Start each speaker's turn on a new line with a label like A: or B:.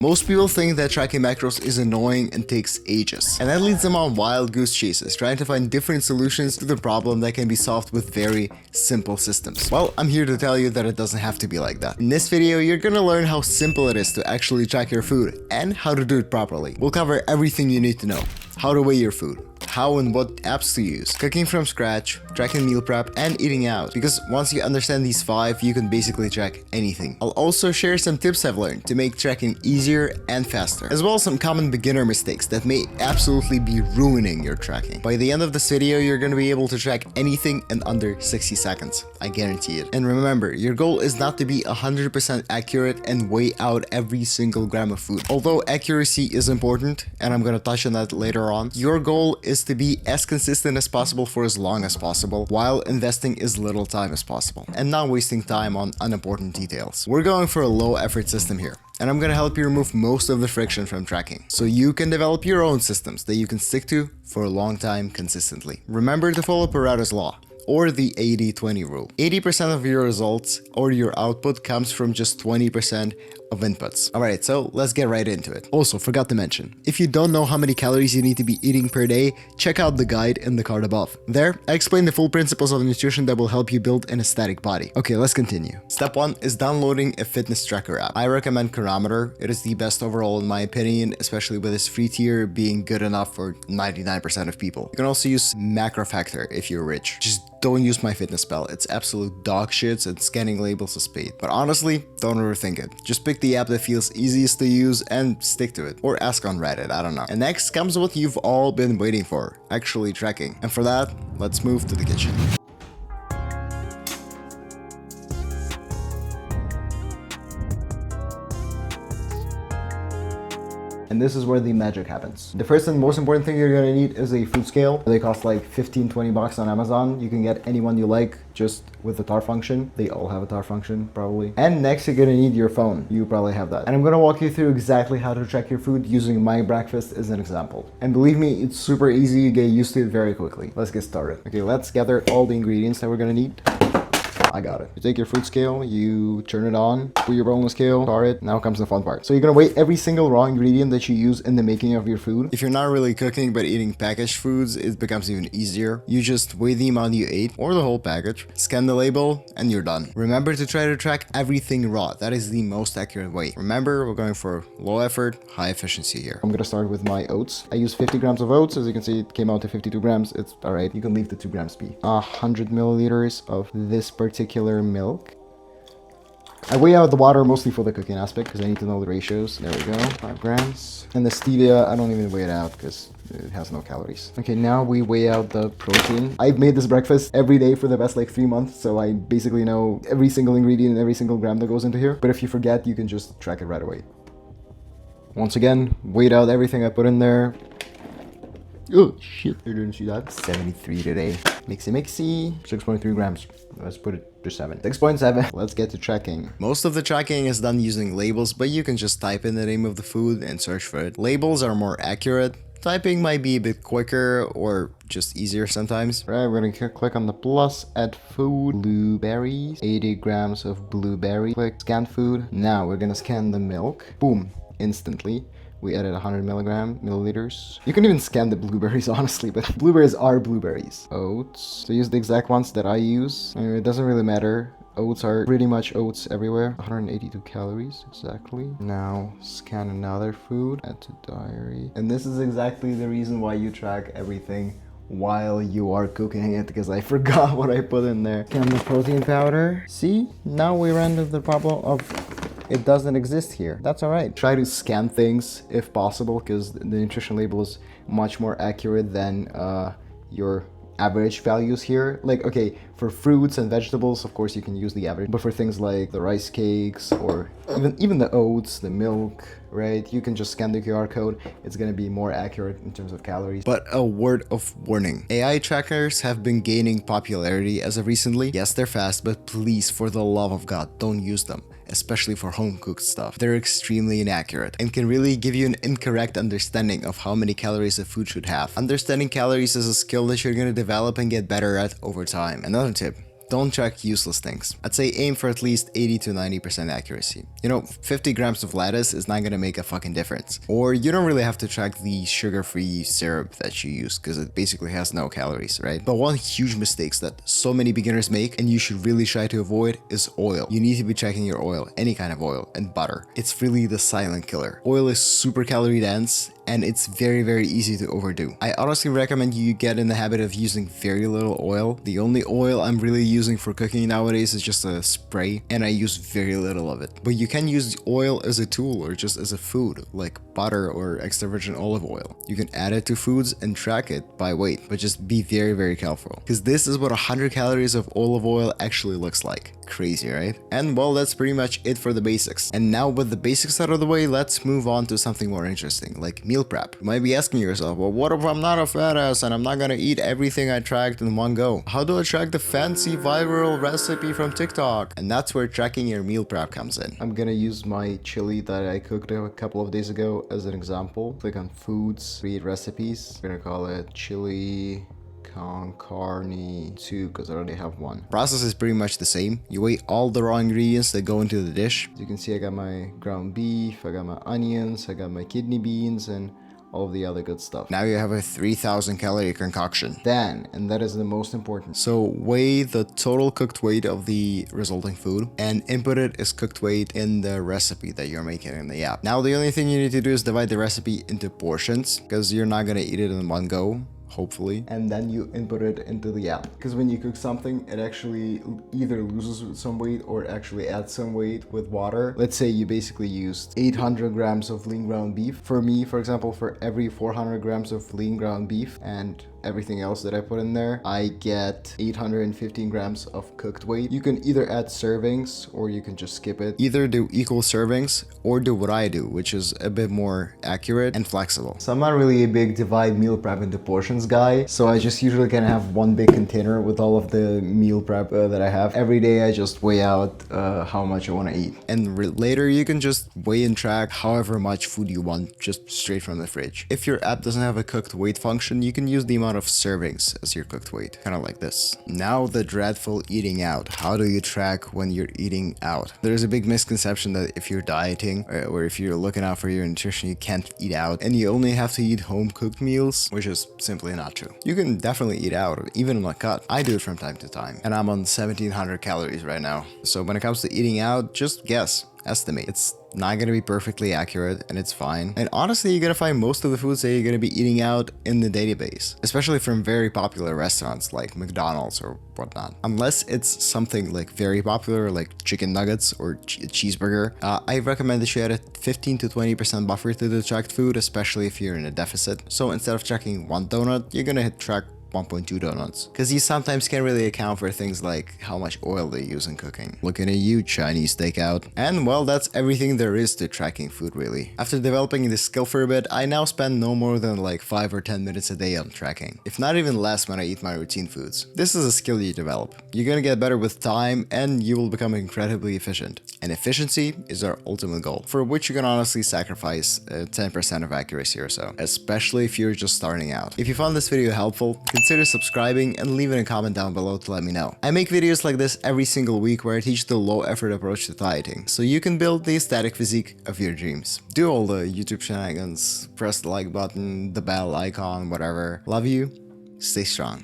A: Most people think that tracking macros is annoying and takes ages, and that leads them on wild goose chases, trying to find different solutions to the problem that can be solved with very simple systems. Well, I'm here to tell you that it doesn't have to be like that. In this video, you're gonna learn how simple it is to actually track your food and how to do it properly. We'll cover everything you need to know: how to weigh your food, how and what apps to use, cooking from scratch, tracking meal prep, and eating out. Because once you understand these 5, you can basically track anything. I'll also share some tips I've learned to make tracking easier and faster, as well as some common beginner mistakes that may absolutely be ruining your tracking. By the end of this video, you're going to be able to track anything in under 60 seconds. I guarantee it. And remember, your goal is not to be 100% accurate and weigh out every single gram of food. Although accuracy is important, and I'm going to touch on that later on, your goal is to be as consistent as possible for as long as possible, while investing as little time as possible and not wasting time on unimportant details. We're going for a low effort system here, and I'm gonna help you remove most of the friction from tracking, so you can develop your own systems that you can stick to for a long time consistently. Remember to follow Pareto's law, or the 80-20 rule. 80% of your results or your output comes from just 20% of inputs. Alright, so let's get right into it. Also, forgot to mention, if you don't know how many calories you need to be eating per day, check out the guide in the card above. There, I explain the full principles of nutrition that will help you build an aesthetic body. Okay, let's continue. Step 1 is downloading a fitness tracker app. I recommend Chronometer. It is the best overall in my opinion, especially with its free tier being good enough for 99% of people. You can also use Macro Factor if you're rich. Just don't use MyFitnessPal. It's absolute dog shit and scanning labels is paid. But honestly, don't overthink it. Just pick the app that feels easiest to use and stick to it. Or ask on Reddit, I don't know. And next comes what you've all been waiting for, actually tracking. And for that, let's move to the kitchen. And this is where the magic happens. The first and most important thing you're gonna need is a food scale. They cost like 15-20 bucks on Amazon. You can get any one you like just with the tar function. They all have a tar function probably. And next you're gonna need your phone. You probably have that. And I'm gonna walk you through exactly how to track your food using my breakfast as an example. And believe me, it's super easy. You get used to it very quickly. Let's get started. Okay, let's gather all the ingredients that we're gonna need. I got it. You take your food scale, you turn it on, put your bowl on the scale, tar it. Now comes the fun part. So you're gonna weigh every single raw ingredient that you use in the making of your food. If you're not really cooking but eating packaged foods, it becomes even easier. You just weigh the amount you ate or the whole package, scan the label, and you're done. Remember to try to track everything raw. That is the most accurate way. Remember, we're going for low effort, high efficiency here. I'm gonna start with my oats. I use 50 grams of oats. As you can see, it came out to 52 grams. It's all right. You can leave the 2 grams be. 100 milliliters of this particular milk. I weigh out the water mostly for the cooking aspect because I need to know the ratios. There we go, 5 grams. And the stevia, I don't even weigh it out because it has no calories. Okay, now we weigh out the protein. I've made this breakfast every day for the past like 3 months, so I basically know every single ingredient and every single gram that goes into here. But if you forget, you can just track it right away. Once again, weighed out everything I put in there. Oh shit, you didn't see that. 73 today. Mixy. 6.3 grams. Let's put it to 7. 6.7. Let's get to tracking. Most of the tracking is done using labels, but you can just type in the name of the food and search for it. Labels are more accurate. Typing might be a bit quicker or just easier sometimes. All right, we're gonna click on the plus, add food, blueberries, 80 grams of blueberry. Click scan food. Now we're gonna scan the milk. Boom, instantly. We added 100 milliliters. You can even scan the blueberries, honestly, but blueberries are blueberries. Oats. So use the exact ones that I use. Anyway, it doesn't really matter. Oats are pretty much oats everywhere. 182 calories, exactly. Now, scan another food. Add to diary. And this is exactly the reason why you track everything while you are cooking it, because I forgot what I put in there. Scan the protein powder. See? Now we ran into the problem of it doesn't exist here. That's all right. Try to scan things if possible, because the nutrition label is much more accurate than your average values here. Like, okay, for fruits and vegetables, of course, you can use the average, but for things like the rice cakes or even the oats, the milk, right? You can just scan the QR code. It's gonna be more accurate in terms of calories. But a word of warning. AI trackers have been gaining popularity as of recently. Yes, they're fast, but please, for the love of God, don't use them, especially for home-cooked stuff. They're extremely inaccurate and can really give you an incorrect understanding of how many calories a food should have. Understanding calories is a skill that you're gonna develop and get better at over time. Another tip: don't track useless things. I'd say aim for at least 80 to 90% accuracy. You know, 50 grams of lettuce is not gonna make a fucking difference. Or you don't really have to track the sugar-free syrup that you use because it basically has no calories, right? But one huge mistake that so many beginners make and you should really try to avoid is oil. You need to be checking your oil, any kind of oil, and butter. It's really the silent killer. Oil is super calorie dense and it's very easy to overdo. I honestly recommend you get in the habit of using very little oil. The only oil I'm really using for cooking nowadays is just a spray and I use very little of it. But you can use oil as a tool or just as a food like butter or extra virgin olive oil. You can add it to foods and track it by weight, but just be very careful because this is what 100 calories of olive oil actually looks like. Crazy, right? And well, that's pretty much it for the basics. And now with the basics out of the way, let's move on to something more interesting, like meal prep. You might be asking yourself, well, what if I'm not a fat ass and I'm not gonna eat everything I tracked in one go? How do I track the fancy viral recipe from TikTok? And that's where tracking your meal prep comes in. I'm gonna use my chili that I cooked a couple of days ago as an example. Click on foods, create recipes. We're gonna call it chili con carne 2 because I already have one. Process is pretty much the same. You weigh all the raw ingredients that go into the dish. As you can see, I got my ground beef, I got my onions, I got my kidney beans, and all of the other good stuff. Now you have a 3,000 calorie concoction. Then, and that is the most important. So weigh the total cooked weight of the resulting food and input it as cooked weight in the recipe that you're making in the app. Now the only thing you need to do is divide the recipe into portions because you're not gonna eat it in one go, hopefully, and then you input it into the app. Because when you cook something, it actually either loses some weight or actually adds some weight with water. Let's say you basically used 800 grams of lean ground beef. For me, for example, for every 400 grams of lean ground beef and everything else that I put in there, I get 815 grams of cooked weight. You can either add servings or you can just skip it. Either do equal servings or do what I do, which is a bit more accurate and flexible. So I'm not really a big divide meal prep into portions guy, so I just usually kind of have one big container with all of the meal prep that I have. Every day I just weigh out how much I want to eat. And later you can just weigh and track however much food you want just straight from the fridge. If your app doesn't have a cooked weight function, you can use the amount of servings as your cooked weight, kind of like this. Now the dreadful eating out. How do you track when you're eating out? There's a big misconception that if you're dieting or if you're looking out for your nutrition, you can't eat out and you only have to eat home cooked meals, which is simply not true. You can definitely eat out, even on a cut. I do it from time to time and I'm on 1700 calories right now. So when it comes to eating out, just guess. Estimate. It's not going to be perfectly accurate and it's fine. And honestly, you're going to find most of the foods that you're going to be eating out in the database, especially from very popular restaurants like McDonald's or whatnot. Unless it's something like very popular like chicken nuggets or a cheeseburger, I recommend that you add a 15 to 20% buffer to the tracked food, especially if you're in a deficit. So instead of tracking one donut, you're going to track 1.2 donuts, because you sometimes can't really account for things like how much oil they use in cooking. Looking at you, Chinese takeout. And well, that's everything there is to tracking food really. After developing this skill for a bit, I now spend no more than like 5 or 10 minutes a day on tracking, if not even less when I eat my routine foods. This is a skill you develop. You're gonna get better with time and you will become incredibly efficient. And efficiency is our ultimate goal, for which you can honestly sacrifice 10% of accuracy or so, especially if you're just starting out. If you found this video helpful, consider subscribing and leaving a comment down below to let me know. I make videos like this every single week where I teach the low effort approach to dieting, so you can build the aesthetic physique of your dreams. Do all the YouTube shenanigans, press the like button, the bell icon, whatever. Love you, stay strong.